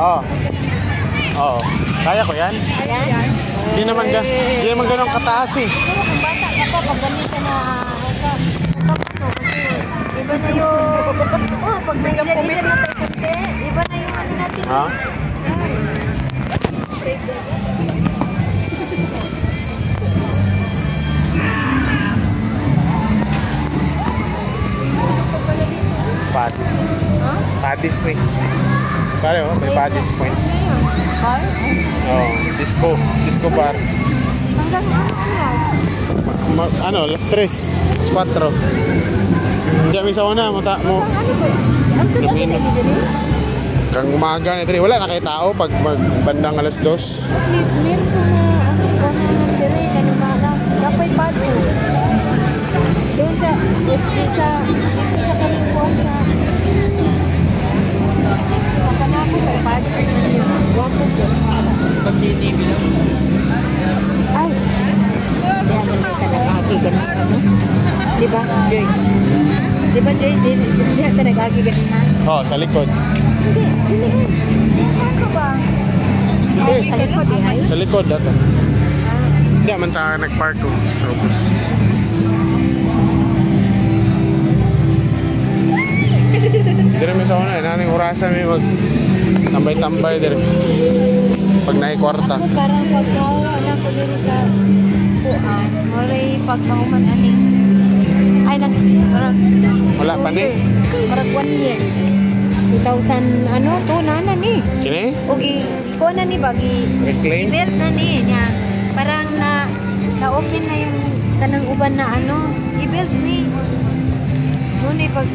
Oo. Oo. Kaya ko yan. Ayan. Hindi naman ganun kataas eh. Siguro kung bata ka pa, pag ganito na kasi iba na yung pag may edad-edad na tayo kunti, iba na yung ano natin. Ha? Padis. Ha? Padis ni. Pare oh, may Padis point. Bar? Oh, disco bar. Hanggang Ano, alas 3, alas 4. Hindi kami sa una, mo. ano ba? Ang Lumino. dali. Kang umaga na dito, wala na kay tao pag bandang alas 2. At least meron ko na ano dali kanina dapat pato. Doon sa kalingkuan sa kanako sa pato wapo ko. Pag TV lang. Ay. Yan na nag-agi ganito, no? Di ba, Joy? Di ba, Joy? Di ka nag-agi ganito? Oh, sa likod. Hindi. Ano ba? Hindi. Sa likod, ay? Sa likod dato. Hindi man ta nag-park ko sa bus. Hindi namin sa una, naning orasan may mag tambay-tambay dire. Pag naikwarta. Ako parang pagkawa na ko dito sa kuan. Maray pagkahuman aning. Ay, parang Wala pa ni? Parang 1 year. 2000, ano, to na ni. Kini? Ugi, ko na ni bagi. Reclaim? I-build na ni niya. Parang na-open na yung kanang uban na ano. I-build ni. Muna pag